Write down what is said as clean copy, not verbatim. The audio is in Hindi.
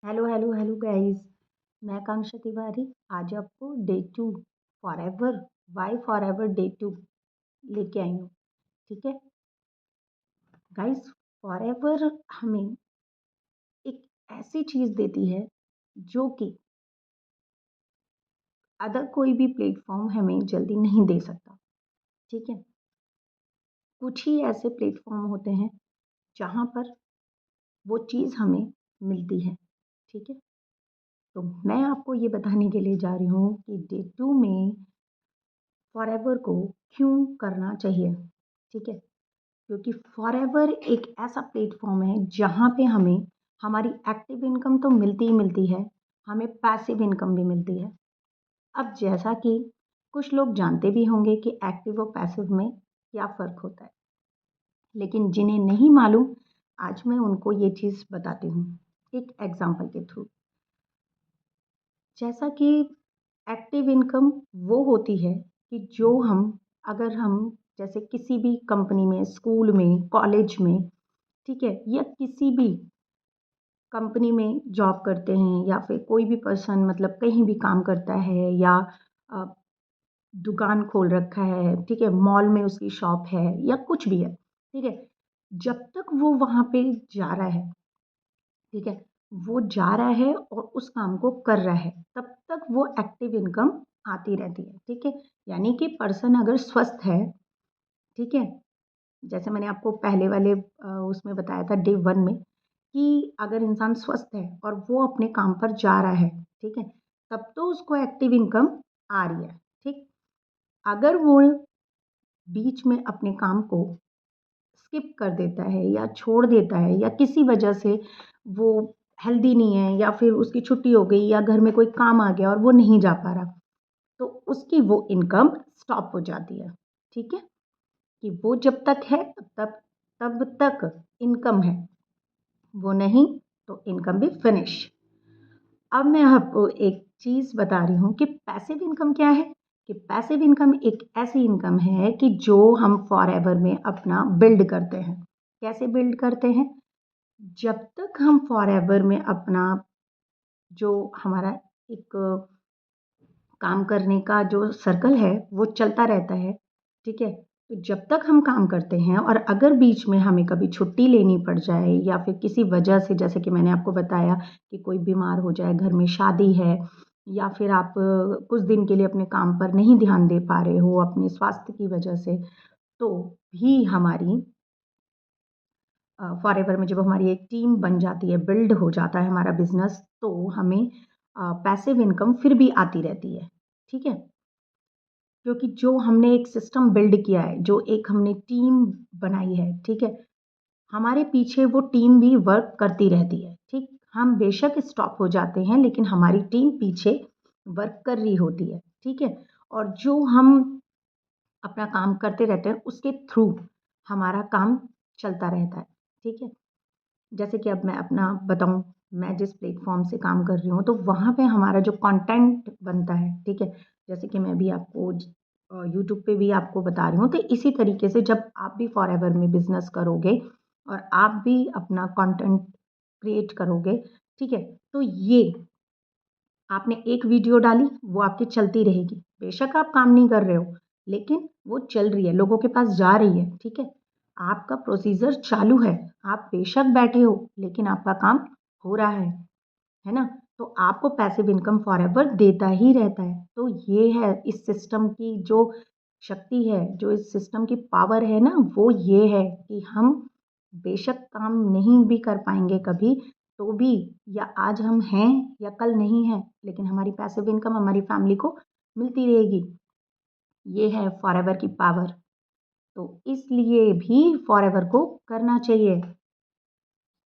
Hello hello hello guys. मैं आकांक्षा तिवारी आज आपको day two forever why forever day two लेके आई हूँ। ठीक है गाइस, फॉरएवर हमें एक ऐसी चीज़ देती है जो कि अदर कोई भी प्लेटफॉर्म हमें जल्दी नहीं दे सकता। ठीक है, कुछ ही ऐसे प्लेटफॉर्म होते हैं जहाँ पर वो चीज़ हमें मिलती है। ठीक है, तो मैं आपको ये बताने के लिए जा रही हूँ कि डे टू में फॉरएवर को क्यों करना चाहिए। ठीक है, क्योंकि फॉरएवर एक ऐसा प्लेटफॉर्म है जहाँ पे हमें हमारी एक्टिव इनकम तो मिलती ही मिलती है, हमें पैसिव इनकम भी मिलती है। अब जैसा कि कुछ लोग जानते भी होंगे कि एक्टिव और पैसिव में क्या फ़र्क होता है, लेकिन जिन्हें नहीं मालूम आज मैं उनको ये चीज़ बताती हूँ एक एग्जांपल के थ्रू। जैसा कि एक्टिव इनकम वो होती है कि जो हम अगर हम जैसे किसी भी कंपनी में, स्कूल में, कॉलेज में, ठीक है, या किसी भी कंपनी में जॉब करते हैं या फिर कोई भी पर्सन मतलब कहीं भी काम करता है या अ, दुकान खोल रखा है, ठीक है, मॉल में उसकी शॉप है या कुछ भी है, ठीक है, जब तक वो वहाँ पे जा रहा है, ठीक है, वो जा रहा है और उस काम को कर रहा है, तब तक वो एक्टिव इनकम आती रहती है। ठीक है, यानी कि पर्सन अगर स्वस्थ है, ठीक है, जैसे मैंने आपको पहले वाले उसमें बताया था डे वन में कि अगर इंसान स्वस्थ है और वो अपने काम पर जा रहा है, ठीक है, तब तो उसको एक्टिव इनकम आ रही है। ठीक, अगर वो बीच में अपने काम को स्किप कर देता है या छोड़ देता है या किसी वजह से वो हेल्दी नहीं है या फिर उसकी छुट्टी हो गई या घर में कोई काम आ गया और वो नहीं जा पा रहा, तो उसकी वो इनकम स्टॉप हो जाती है। ठीक है, कि वो जब तक है तब तक इनकम है, वो नहीं तो इनकम भी फिनिश। अब मैं आपको एक चीज़ बता रही हूँ कि पैसिव इनकम क्या है। कि पैसिव इनकम एक ऐसी इनकम है कि जो हम फॉरएवर में अपना बिल्ड करते हैं। कैसे बिल्ड करते हैं? जब तक हम फॉरएवर में अपना जो हमारा एक काम करने का जो सर्कल है वो चलता रहता है, ठीक है? तो जब तक हम काम करते हैं और अगर बीच में हमें कभी छुट्टी लेनी पड़ जाए या फिर किसी वजह से जैसे कि मैंने आपको बताया कि कोई बीमार हो जाए, घर में शादी है या फिर आप कुछ दिन के लिए अपने काम पर नहीं ध्यान दे पा रहे हो अपने स्वास्थ्य की वजह से, तो भी हमारी फॉरएवर में जब हमारी एक टीम बन जाती है, बिल्ड हो जाता है हमारा बिज़नेस, तो हमें पैसिव इनकम फिर भी आती रहती है, ठीक है? क्योंकि जो हमने एक सिस्टम बिल्ड किया है, जो एक हमने टीम बनाई है, ठीक है? हमारे पीछे वो टीम भी वर्क करती रहती है, ठीक? हम बेशक स्टॉप हो जाते हैं, लेकिन हमारी टीम पीछे वर्क कर रही होती है, ठीक है? और जो हम अपना काम करते रहते हैं, उसके थ्रू हमारा काम चलता रहता है, ठीक है? जैसे कि अब मैं अपना बताऊँ, मैं जिस प्लेटफ़ॉर्म से काम कर रही हूँ, तो वहाँ पे हमारा जो कंटेंट बनता है, ठीक है? जैसे कि मैं भी आपको यूट्यूब पे भी आपको बता रही हूँ, तो इसी तरीके से जब आप भी फॉरएवर में बिज़नेस करोगे और आप भी अपना कंटेंट क्रिएट करोगे, ठीक है? तो ये आपने एक वीडियो डाली, वो आपकी चलती रहेगी। बेशक आप काम नहीं कर रहे हो, लेकिन वो चल रही है, लोगों के पास जा रही है, ठीक है? आपका प्रोसीजर चालू है, आप बेशक बैठे हो, लेकिन आपका काम हो रहा है ना? तो आपको पैसिव इनकम फॉरएवर देता ही रहता है। तो ये है इस सिस्टम की जो शक्ति है, जो इस सिस्टम की पावर है ना, वो ये है कि हम बेशक काम नहीं भी कर पाएँगे कभी, तो भी या आज हम हैं या कल नहीं हैं, लेकिन हमारी पैसिव इनकम हमारी फैमिली को मिलती रहेगी। ये है फॉरएवर की पावर। तो इसलिए भी फॉरएवर को करना चाहिए।